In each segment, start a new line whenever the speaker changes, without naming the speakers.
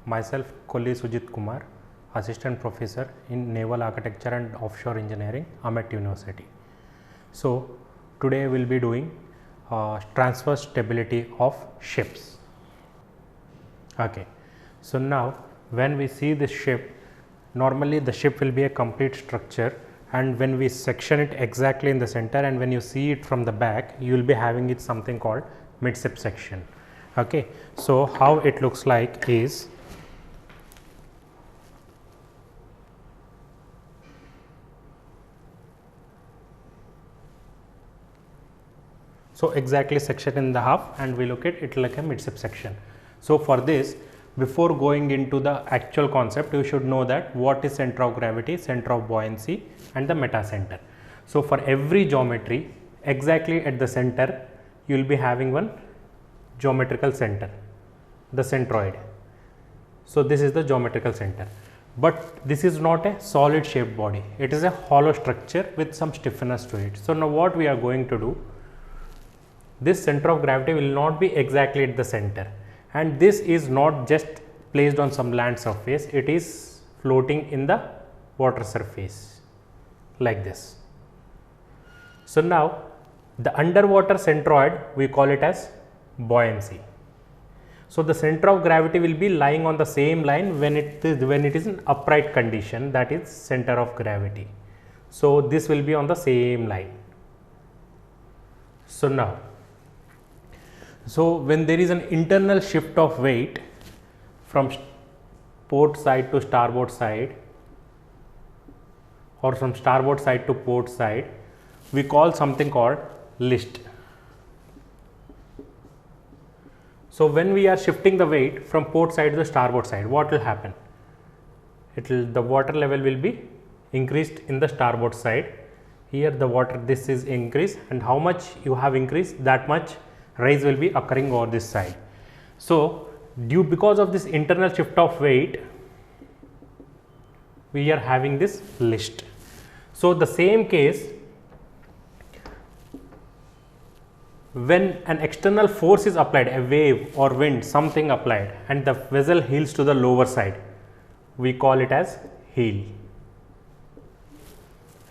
Myself, Kolli Sujit Kumar, Assistant Professor in Naval Architecture and Offshore Engineering, Amet University. So, today we will be doing transverse stability of ships. Okay. So, now when we see this ship, normally the ship will be a complete structure, and when we section it exactly in the center and when you see it from the back, you will be having it something called midship section. Okay. So, how it looks like is, so exactly section in the half, and we look at it like a midship section. So, for this, before going into the actual concept, you should know that what is center of gravity, center of buoyancy and the meta center. So, for every geometry, exactly at the center you will be having one geometrical center, the centroid. So, this is the geometrical center, but this is not a solid shaped body, it is a hollow structure with some stiffness to it. So, now what we are going to do, this center of gravity will not be exactly at the center, and this is not just placed on some land surface, it is floating in the water surface like this. So, now the underwater centroid we call it as buoyancy. So, the center of gravity will be lying on the same line when it is in upright condition, that is center of gravity. So, this will be on the same line. So, now when there is an internal shift of weight from port side to starboard side or from starboard side to port side, we call something called list. So, when we are shifting the weight from port side to the starboard side, what will happen? The water level will be increased in the starboard side. Here the water, this is increased, and how much you have increased, that much rise will be occurring over this side. So, because of this internal shift of weight, we are having this list. So, the same case, when an external force is applied, a wave or wind, something applied, and the vessel heels to the lower side, we call it as heel.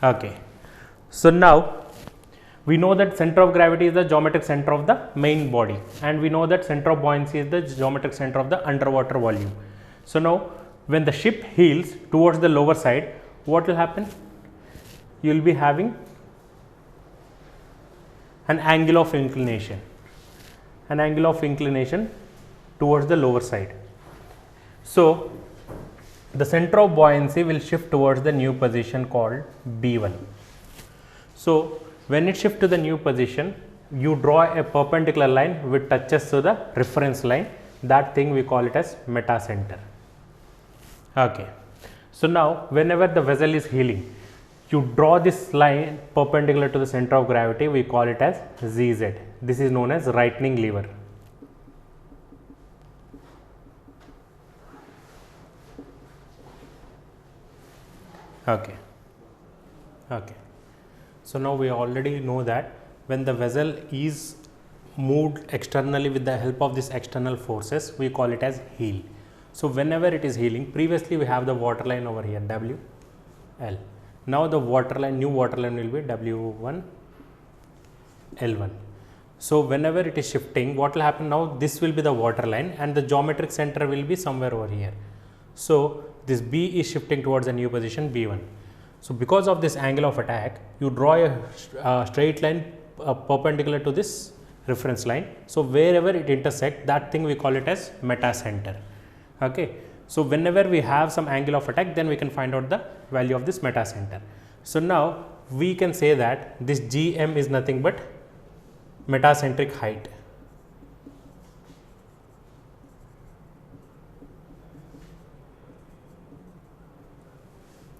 Okay. So, now we know that center of gravity is the geometric center of the main body, and we know that center of buoyancy is the geometric center of the underwater volume. So, now when the ship heels towards the lower side, what will happen? You will be having an angle of inclination, towards the lower side. So, the center of buoyancy will shift towards the new position called B1. So, when it shifts to the new position, you draw a perpendicular line which touches to the reference line, that thing we call it as meta center. Okay. So, now whenever the vessel is heeling, you draw this line perpendicular to the center of gravity, we call it as ZZ. This is known as rightening lever. Okay. Okay. So, now we already know that when the vessel is moved externally with the help of these external forces, we call it as heel. So, whenever it is heeling, previously we have the water line over here WL. Now, the water line, new water line will be W1 L1. So, whenever it is shifting, what will happen now? This will be the water line and the geometric center will be somewhere over here. So, this B is shifting towards a new position B1. So, because of this angle of attack, you draw a straight line perpendicular to this reference line. So, wherever it intersects, that thing we call it as meta center. Okay, so whenever we have some angle of attack, then we can find out the value of this meta center. So now we can say that this GM is nothing but metacentric height.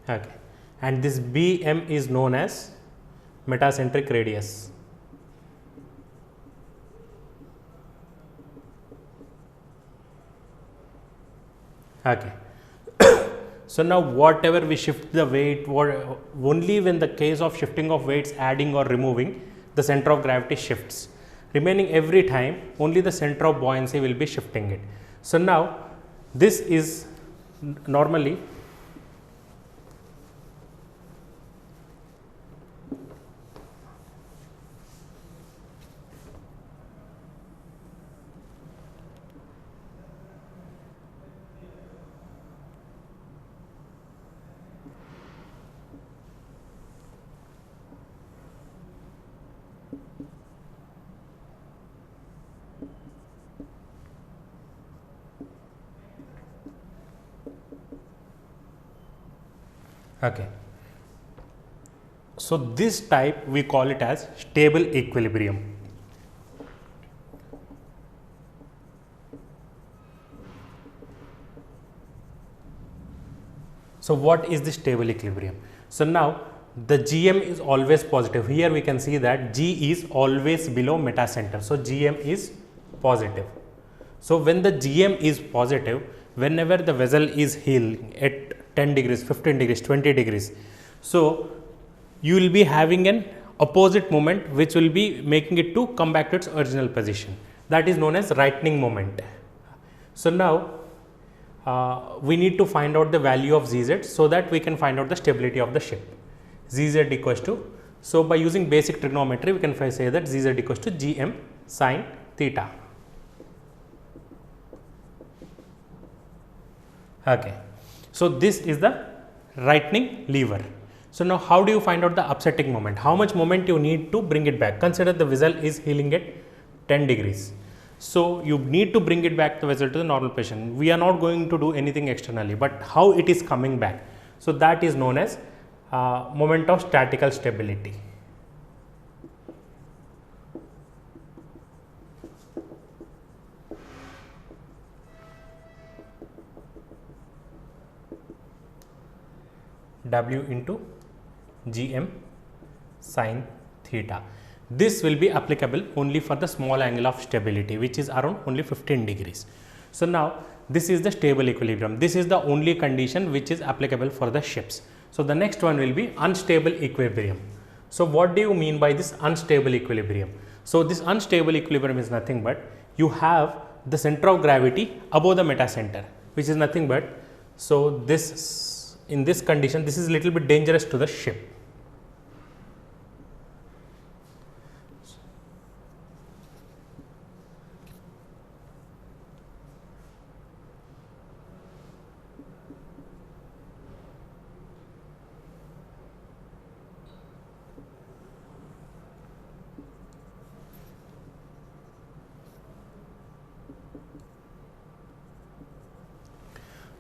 Okay, and this BM is known as metacentric radius. Okay. So now whatever we shift the weight, only when the case of shifting of weights, adding or removing, the center of gravity shifts. Remaining every time, only the center of buoyancy will be shifting it. So now this is normally okay. So this type we call it as stable equilibrium. So what is the stable equilibrium? So now the GM is always positive. Here we can see that G is always below meta center. So GM is positive. So when the GM is positive, whenever the vessel is heeling at 10 degrees, 15 degrees, 20 degrees, so you will be having an opposite moment which will be making it to come back to its original position. That is known as rightening moment. So now we need to find out the value of ZZ so that we can find out the stability of the ship. ZZ equals to, so by using basic trigonometry we can say that ZZ equals to GM sine theta. Okay. So this is the rightening lever. So now how do you find out the upsetting moment? How much moment you need to bring it back? Consider the vessel is heeling at 10 degrees. So you need to bring it back the vessel to the normal position. We are not going to do anything externally, but how it is coming back. So that is known as moment of statical stability. W into GM sine theta. This will be applicable only for the small angle of stability, which is around only 15 degrees. So now this is the stable equilibrium. This is the only condition which is applicable for the ships. So the next one will be unstable equilibrium. So what do you mean by this unstable equilibrium? So this unstable equilibrium is nothing but you have the center of gravity above the meta center, which is nothing but, so this, in this condition, this is a little bit dangerous to the ship.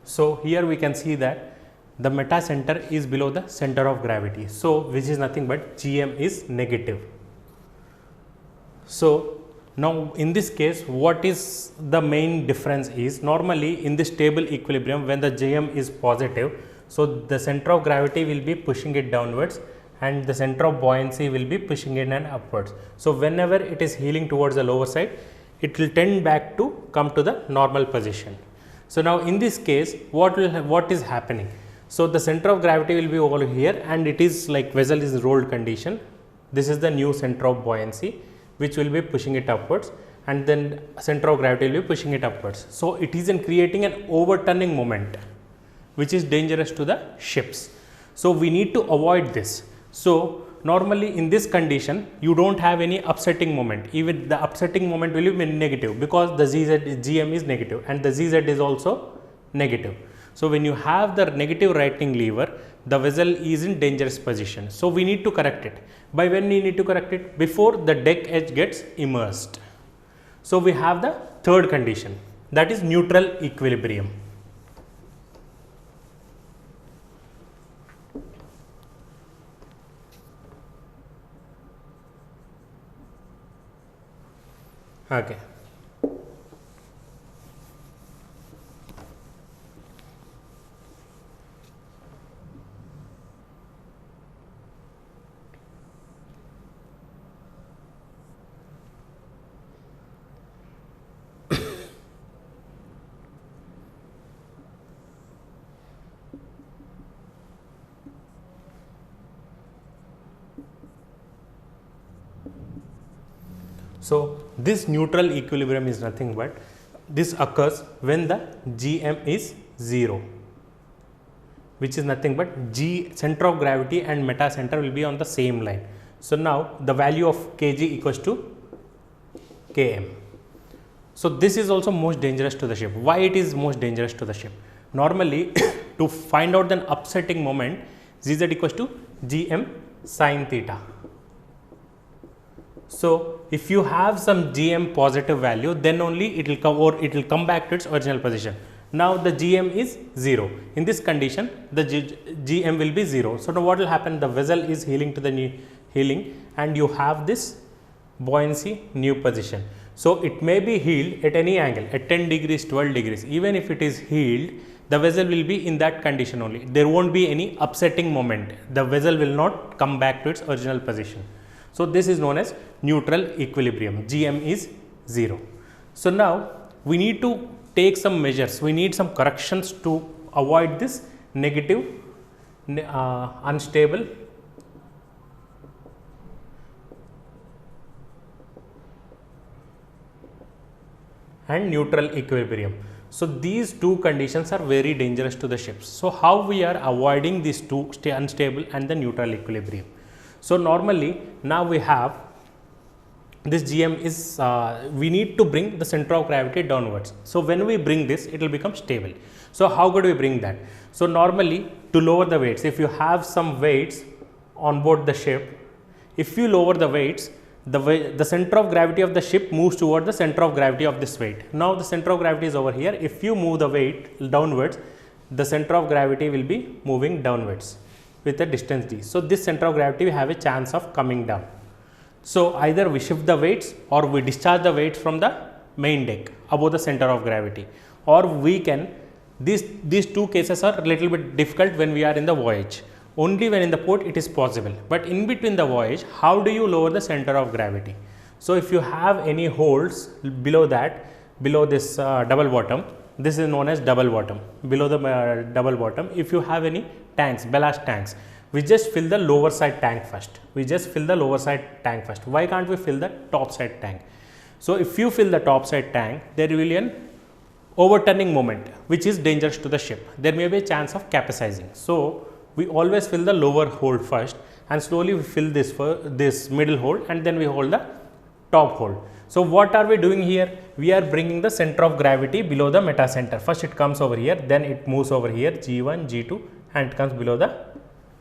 So here we can see that the meta center is below the center of gravity. So which is nothing but GM is negative. So now in this case, what is the main difference is, normally in this stable equilibrium when the GM is positive, so the center of gravity will be pushing it downwards and the center of buoyancy will be pushing it and upwards. So whenever it is heeling towards the lower side, it will tend back to come to the normal position. So now in this case, what is happening? So the center of gravity will be over here and it is like vessel is rolled condition. This is the new center of buoyancy which will be pushing it upwards, and then center of gravity will be pushing it upwards. So it is in creating an overturning moment which is dangerous to the ships. So we need to avoid this. So normally in this condition you don't have any upsetting moment. Even the upsetting moment will be negative because the GM is negative and the ZZ is also negative. So when you have the negative rightening lever, the vessel is in dangerous position. So we need to correct it. By when we need to correct it? Before the deck edge gets immersed. So we have the third condition, that is neutral equilibrium. Okay. So this neutral equilibrium is nothing but this occurs when the GM is 0, which is nothing but G center of gravity and meta center will be on the same line. So now the value of Kg equals to Km. So this is also most dangerous to the ship. Why it is most dangerous to the ship? Normally to find out the upsetting moment, Gz equals to Gm sin theta. So if you have some Gm positive value, then only it will come, or it will come back to its original position. Now the Gm is 0. In this condition, the Gm will be 0. So now what will happen? The vessel is heeling to the new heeling, and you have this buoyancy new position. So it may be heeled at any angle, at 10 degrees, 12 degrees. Even if it is heeled, the vessel will be in that condition only. There won't be any upsetting moment. The vessel will not come back to its original position. So this is known as neutral equilibrium. Gm is 0. So now we need to take some measures. We need some corrections to avoid this negative, unstable and neutral equilibrium. So these two conditions are very dangerous to the ships. So how we are avoiding these two, unstable and the neutral equilibrium? So normally now we have this Gm is, we need to bring the center of gravity downwards. So when we bring this, it will become stable. So how could we bring that? So normally to lower the weights, if you have some weights on board the ship, if you lower the weights, the center of gravity of the ship moves toward the center of gravity of this weight. Now the center of gravity is over here. If you move the weight downwards, the center of gravity will be moving downwards with a distance d. So this center of gravity will have a chance of coming down. So either we shift the weights or we discharge the weights from the main deck above the center of gravity, or we can, these two cases are a little bit difficult when we are in the voyage. Only when in the port it is possible, but in between the voyage, how do you lower the center of gravity? So if you have any holes below that, below this double bottom, this is known as double bottom, below the double bottom, if you have any tanks, ballast tanks, we just fill the lower side tank first. Why can't we fill the top side tank? So if you fill the top side tank, there will be an overturning moment which is dangerous to the ship. There may be a chance of capsizing. So we always fill the lower hold first, and slowly we fill this middle hold, and then we hold the top hold. So what are we doing here? We are bringing the center of gravity below the meta center. First it comes over here, then it moves over here, G1, G2, and it comes below the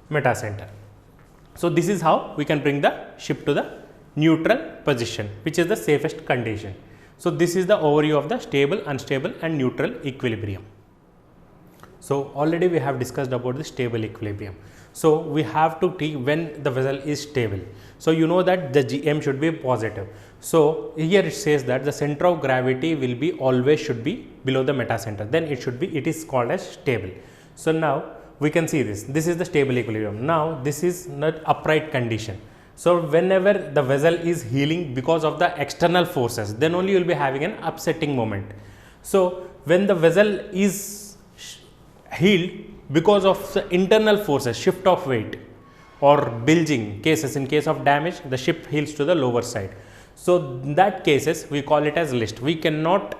meta center. So this is how we can bring the ship to the neutral position, which is the safest condition. So this is the overview of the stable, unstable and neutral equilibrium. So already we have discussed about the stable equilibrium. So we have to take when the vessel is stable. So you know that the Gm should be positive. So here it says that the center of gravity will be always should be below the meta center. Then it is called as stable. So now we can see this. This is the stable equilibrium. Now this is not upright condition. So whenever the vessel is heeling because of the external forces, then only you will be having an upsetting moment. So when the vessel is heeled because of the internal forces, shift of weight or bilging cases, in case of damage, the ship heels to the lower side. So in that cases we call it as list. We cannot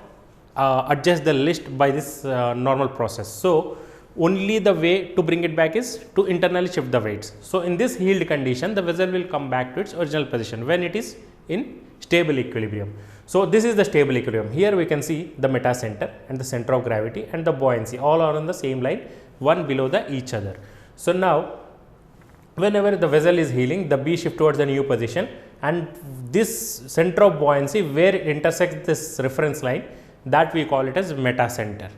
adjust the list by this normal process. So only the way to bring it back is to internally shift the weights. So in this heeled condition, the vessel will come back to its original position when it is in stable equilibrium. So this is the stable equilibrium. Here we can see the meta center and the center of gravity and the buoyancy all are on the same line, one below the each other. So now whenever the vessel is heeling, the B shift towards the new position, and this center of buoyancy where it intersects this reference line, that we call it as meta center.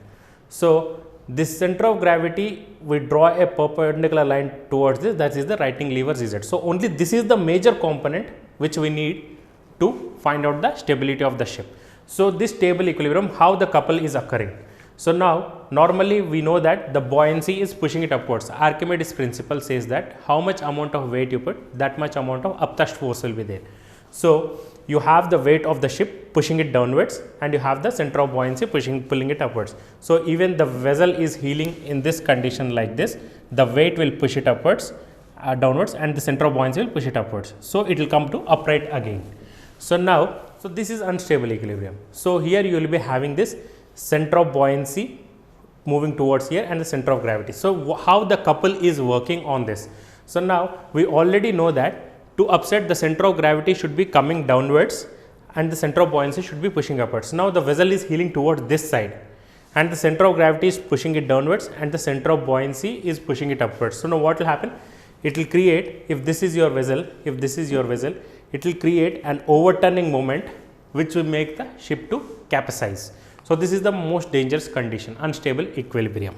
So this center of gravity, we draw a perpendicular line towards this, that is the writing lever Zz. So only this is the major component which we need to find out the stability of the ship. So this stable equilibrium, how the couple is occurring. So now normally we know that the buoyancy is pushing it upwards. Archimedes principle says that how much amount of weight you put, that much amount of upthrust force will be there. So you have the weight of the ship pushing it downwards, and you have the center of buoyancy pulling it upwards. So even the vessel is heeling in this condition like this, the weight will push it upwards, downwards, and the center of buoyancy will push it upwards. So it will come to upright again. So now, so this is unstable equilibrium. So here you will be having this center of buoyancy moving towards here and the center of gravity. So how the couple is working on this. So now we already know that to upset, the center of gravity should be coming downwards and the center of buoyancy should be pushing upwards. Now the vessel is heeling towards this side and the center of gravity is pushing it downwards and the center of buoyancy is pushing it upwards. So now what will happen? It will create, if this is your vessel, it will create an overturning moment which will make the ship to capsize. So this is the most dangerous condition, unstable equilibrium.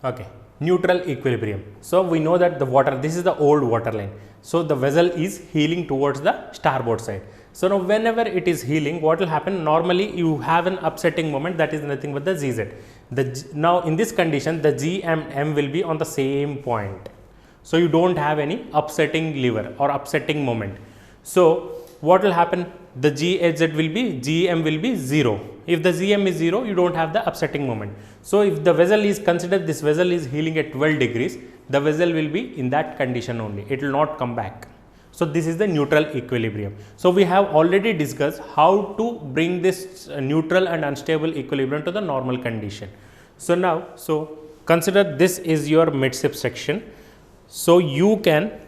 Okay. Neutral equilibrium. So we know that the water, this is the old water line. So the vessel is heeling towards the starboard side. So now whenever it is heeling, what will happen? Normally you have an upsetting moment, that is nothing but the ZZ. Now in this condition, the G and M will be on the same point. So you don't have any upsetting lever or upsetting moment. So what will happen? The GZ will be, GM will be 0. If the GM is 0, you don't have the upsetting moment. So if the vessel is considered, this vessel is heeling at 12 degrees, the vessel will be in that condition only. It will not come back. So this is the neutral equilibrium. So we have already discussed how to bring this neutral and unstable equilibrium to the normal condition. So now, so consider this is your midship section. So you can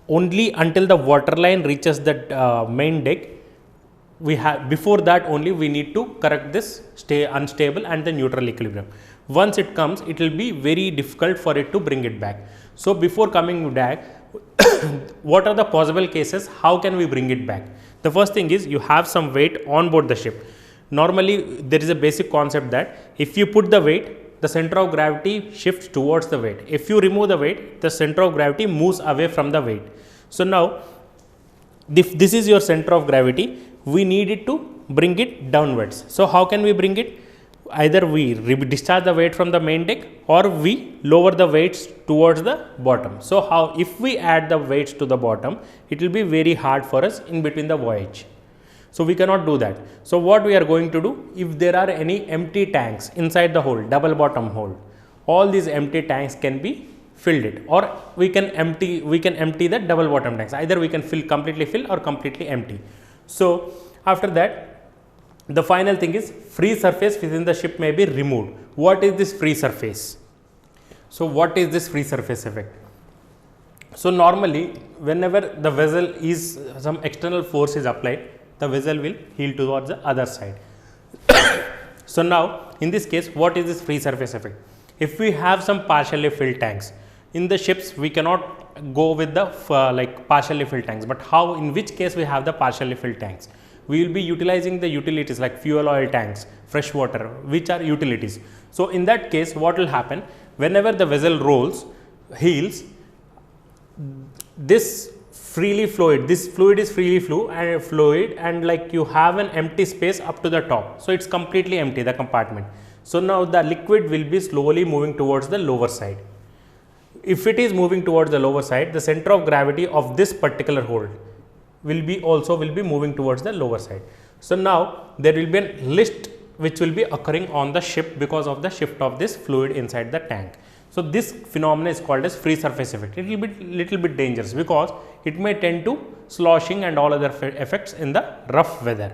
only until the waterline reaches the main deck, we have, before that only we need to correct this unstable and the neutral equilibrium. Once it comes, it will be very difficult for it to bring it back. So before coming back, what are the possible cases? How can we bring it back? The first thing is you have some weight on board the ship. Normally there is a basic concept that if you put the weight, the center of gravity shifts towards the weight. If you remove the weight, the center of gravity moves away from the weight. So now, if this is your center of gravity, we need it to bring it downwards. So how can we bring it? Either we discharge the weight from the main deck or we lower the weights towards the bottom. So how, if we add the weights to the bottom, it will be very hard for us in between the voyage. So we cannot do that. So what we are going to do, if there are any empty tanks inside the hold, double bottom hold, all these empty tanks can be filled it, or we can empty the double bottom tanks. Either we can completely fill or completely empty. So after that, the final thing is free surface within the ship may be removed. What is this free surface? So what is this free surface effect? So normally whenever the vessel is, some external force is applied, the vessel will heel towards the other side. So now in this case, what is this free surface effect? If we have some partially filled tanks, in the ships we cannot go with the like partially filled tanks, but how, in which case we have the partially filled tanks? We will be utilizing the utilities like fuel oil tanks, fresh water, which are utilities. So in that case, what will happen? Whenever the vessel heels, this fluid is freely fluid, and like you have an empty space up to the top. So it's completely empty, the compartment. So now the liquid will be slowly moving towards the lower side. If it is moving towards the lower side, the center of gravity of this particular hold will be moving towards the lower side. So now there will be a lift which will be occurring on the ship because of the shift of this fluid inside the tank. So this phenomenon is called as free surface effect. It will be little bit dangerous because it may tend to sloshing and all other effects in the rough weather.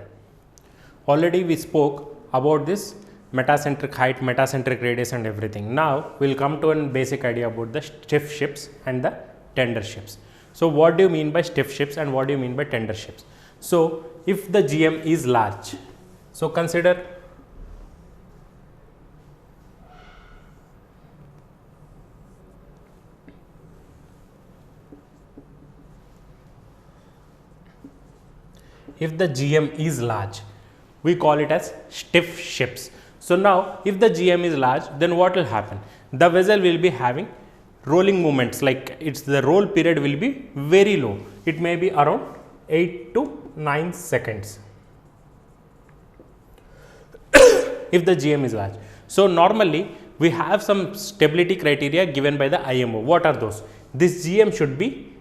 Already we spoke about this metacentric height, metacentric radius and everything. Now we will come to a basic idea about the stiff ships and the tender ships. So what do you mean by stiff ships and what do you mean by tender ships? So if the GM is large, so consider if the GM is large, we call it as stiff ships. So now if the GM is large, then what will happen? The vessel will be having rolling movements, like the roll period will be very low. It may be around 8 to 9 seconds if the GM is large. So normally we have some stability criteria given by the IMO. What are those? This GM should be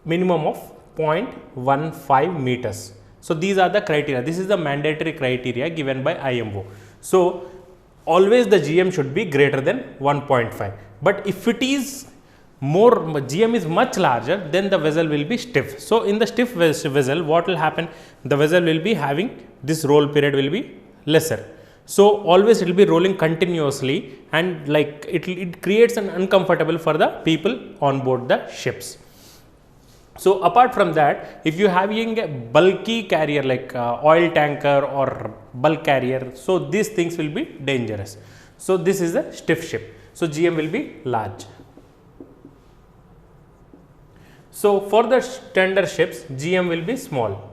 minimum of 0.15 meters. So these are the criteria. This is the mandatory criteria given by IMO. So always the GM should be greater than 1.5. But if it is more, GM is much larger, then the vessel will be stiff. So in the stiff vessel, what will happen? The vessel will be having this roll period will be lesser. So always it will be rolling continuously, and like it creates an uncomfortable for the people on board the ships. So apart from that, if you having a bulky carrier like oil tanker or bulk carrier, so these things will be dangerous. So this is a stiff ship. So GM will be large. So for the tender ships, GM will be small.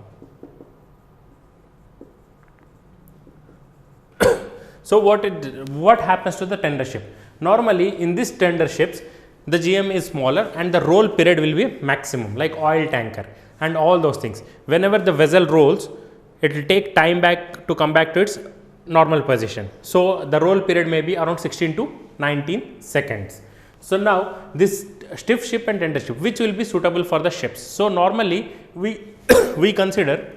So what happens to the tender ship? Normally in this tender ships, the GM is smaller and the roll period will be maximum, like oil tanker and all those things. Whenever the vessel rolls, it will take time back to come back to its normal position. So the roll period may be around 16 to 19 seconds. So now this stiff ship and tender ship, which will be suitable for the ships? So normally we consider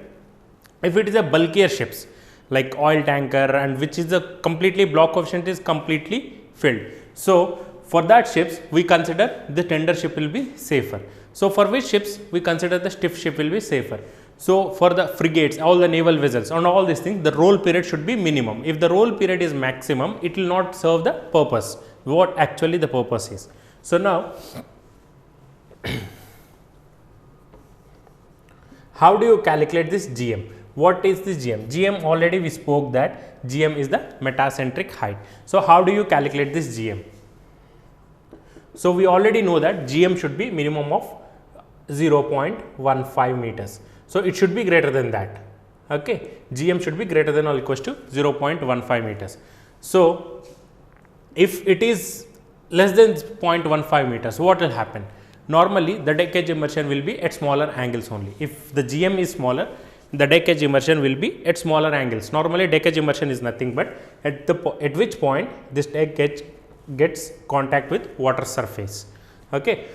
if it is a bulkier ships like oil tanker, and which is a completely block coefficient is completely filled. So for that ships we consider the tender ship will be safer. So for which ships we consider the stiff ship will be safer. So for the frigates, all the naval vessels and all these things, the roll period should be minimum. If the roll period is maximum, it will not serve the purpose, what actually the purpose is. So now how do you calculate this GM? What is this GM? GM, already we spoke that GM is the metacentric height. So how do you calculate this GM? So we already know that GM should be minimum of 0.15 meters. So it should be greater than that. Okay, GM should be greater than or equals to 0.15 meters. So if it is less than 0.15 meters, what will happen? Normally the deck edge immersion will be at smaller angles only. If the GM is smaller, the deck edge immersion will be at smaller angles. Normally deck edge immersion is nothing but at which point this deck edge gets contact with water surface. Okay.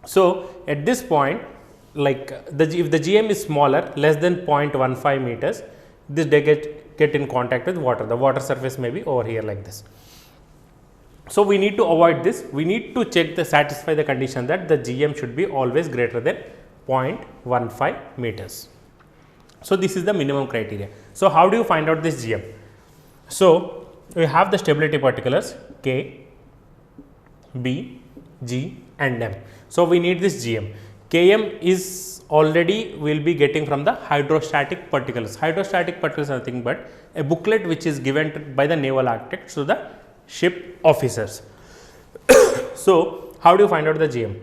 So at this point, like if the GM is smaller, less than 0.15 meters, this deck edge get in contact with water. The water surface may be over here like this. So we need to avoid this. We need to satisfy the condition that the GM should be always greater than 0.15 meters. So this is the minimum criteria. So how do you find out this GM? So we have the stability particulars K, B, G and M. So we need this GM. Km is already will be getting from the hydrostatic particulars. Hydrostatic particulars are nothing but a booklet which is given by the naval architect to the ship officers. So how do you find out the GM?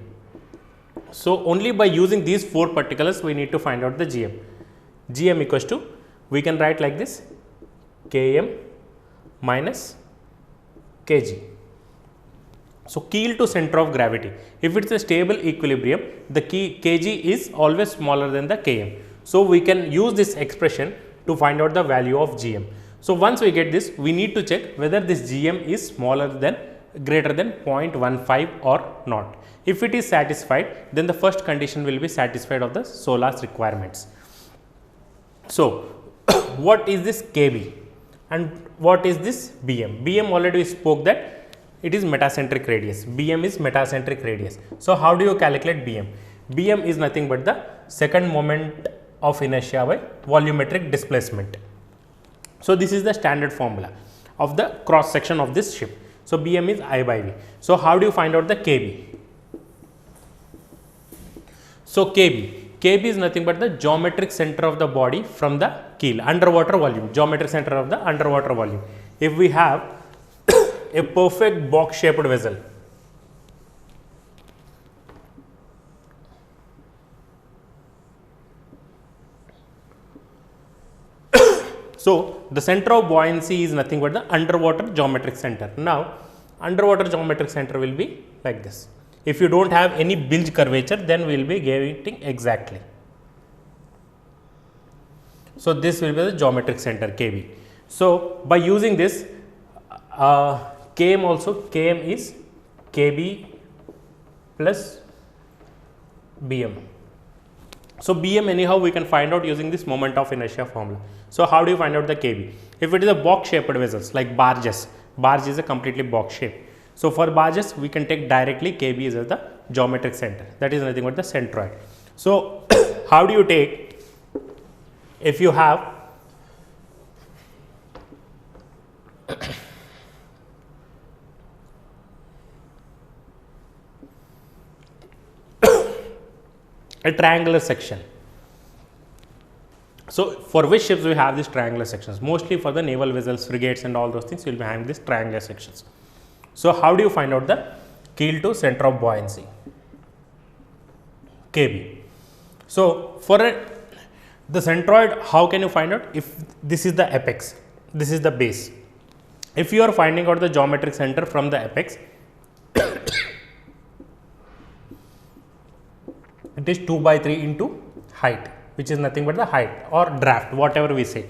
So only by using these four particulars we need to find out the GM. GM equals to, we can write like this, Km minus Kg. So keel to center of gravity. If it's a stable equilibrium, the Kg is always smaller than the Km. So we can use this expression to find out the value of GM. So once we get this, we need to check whether this GM is smaller than, greater than 0.15 or not. If it is satisfied, then the first condition will be satisfied of the SOLAS requirements. So what is this KB and what is this BM? BM already we spoke that it is metacentric radius. BM is metacentric radius. So how do you calculate BM? BM is nothing but the second moment of inertia by volumetric displacement. So this is the standard formula of the cross section of this ship. So BM is I by V. So how do you find out the KB? So KB is nothing but the geometric center of the body from the keel, underwater volume, geometric center of the underwater volume. If we have a perfect box shaped vessel, so the center of buoyancy is nothing but the underwater geometric center. Now underwater geometric center will be like this. If you don't have any bilge curvature, then we will be getting exactly. So this will be the geometric center KB. So by using this Km also, Km is KB plus Bm. So Bm anyhow we can find out using this moment of inertia formula. So how do you find out the KB? If it is a box shaped vessels like barges, barge is a completely box shape. So for barges we can take directly KB as the geometric center, that is nothing but the centroid. So how do you take, if you have a triangular section. So for which ships we have these triangular sections? Mostly for the naval vessels, frigates and all those things, we will be having these triangular sections. So how do you find out the keel to center of buoyancy, KB? So for the centroid, how can you find out? If this is the apex, this is the base. If you are finding out the geometric center from the apex, it is 2/3 into height, which is nothing but the height or draft, whatever we say.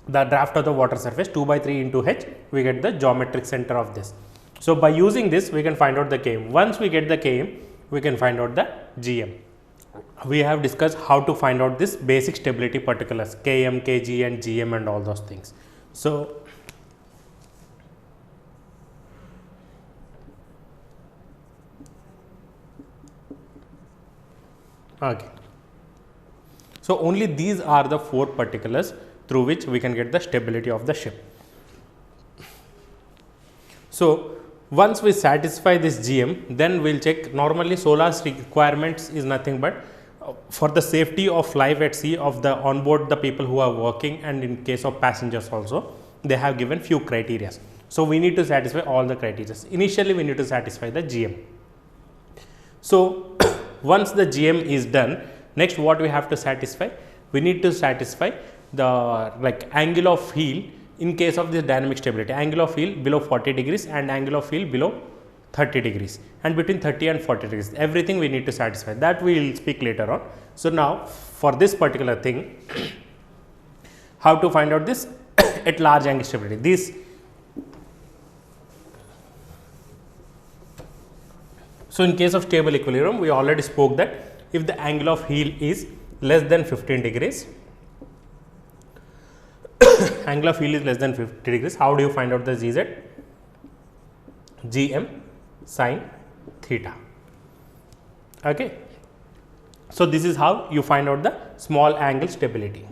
The draft of the water surface 2/3 into h, we get the geometric center of this. So by using this, we can find out the Km. Once we get the Km, we can find out the Gm. We have discussed how to find out this basic stability particulars, Km, Kg and Gm and all those things. So okay. So only these are the 4 particulars through which we can get the stability of the ship. So once we satisfy this GM, then we will check. Normally SOLAS requirements is nothing but for the safety of life at sea of the onboard the people who are working, and in case of passengers also they have given few criteria. So we need to satisfy all the criteria. Initially we need to satisfy the GM. So once the GM is done, next what we have to satisfy? We need to satisfy the angle of heel in case of this dynamic stability, angle of heel below 40 degrees and angle of heel below 30 degrees, and between 30 and 40 degrees, everything we need to satisfy. That we will speak later on. So now for this particular thing, how to find out this at large angle stability? This so in case of stable equilibrium, we already spoke that if the angle of heel is less than 15 degrees, angle of heel is less than 50 degrees, how do you find out the GZ? Gm sin theta. Okay. So this is how you find out the small angle stability.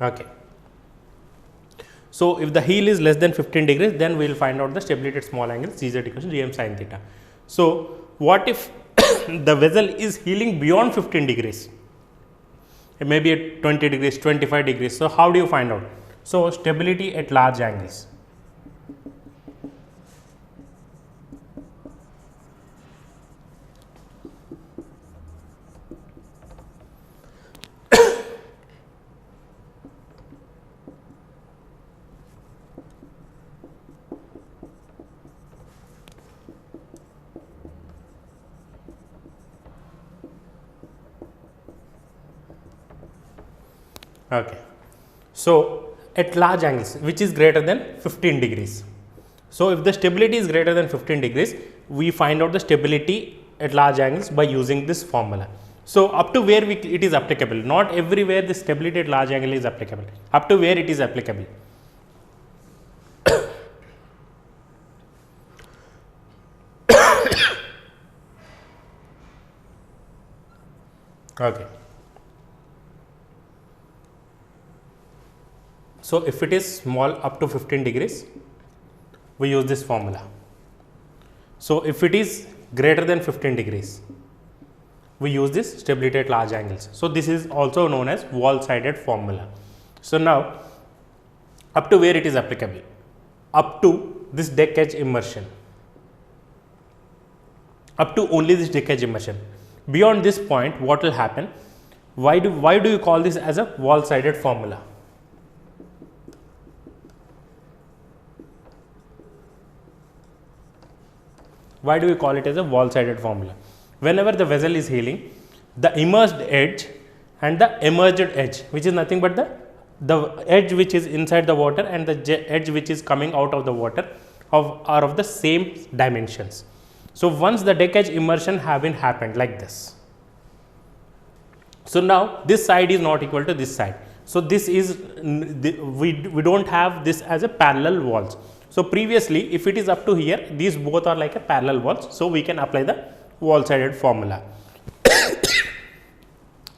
Okay. So if the heel is less than 15 degrees, then we will find out the stability at small angle, GZ equals to Gm sin theta. So what if the vessel is heeling beyond 15 degrees? It may be at 20 degrees, 25 degrees. So how do you find out? So stability at large angles. Okay. So at large angles, which is greater than 15 degrees. So if the stability is greater than 15 degrees, we find out the stability at large angles by using this formula. So up to where it is applicable, not everywhere the stability at large angle is applicable, up to where it is applicable. Okay. So if it is small up to 15 degrees, we use this formula. So if it is greater than 15 degrees, we use this stability at large angles. So this is also known as wall-sided formula. So now up to where it is applicable? Up to this deck edge immersion. Up to only this deck edge immersion. Beyond this point, what will happen? Why do you call this as a wall-sided formula? Why do we call it as a wall-sided formula? Whenever the vessel is heeling, the immersed edge and the emerged edge, which is nothing but the edge which is inside the water and the edge which is coming out of the water are of the same dimensions. So once the deck edge immersion have been happened like this, so now this side is not equal to this side. So this is we don't have this as a parallel walls. So previously, if it is up to here, these both are like a parallel walls. So we can apply the wall-sided formula.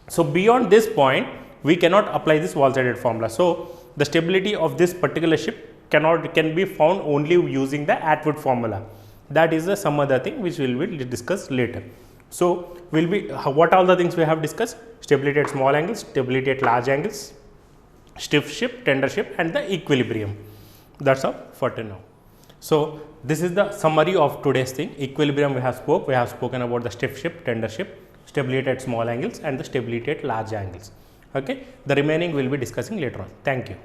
So beyond this point, we cannot apply this wall-sided formula. So the stability of this particular ship can be found only using the Atwood formula. That is some other thing which will be discussed later. So what all the things we have discussed: stability at small angles, stability at large angles, stiff ship, tender ship, and the equilibrium. That's all for now. So this is the summary of today's thing. Equilibrium we have spoken about the stiff ship, tender ship, stability at small angles, and the stability at large angles. Okay, the remaining we will be discussing later on. Thank you.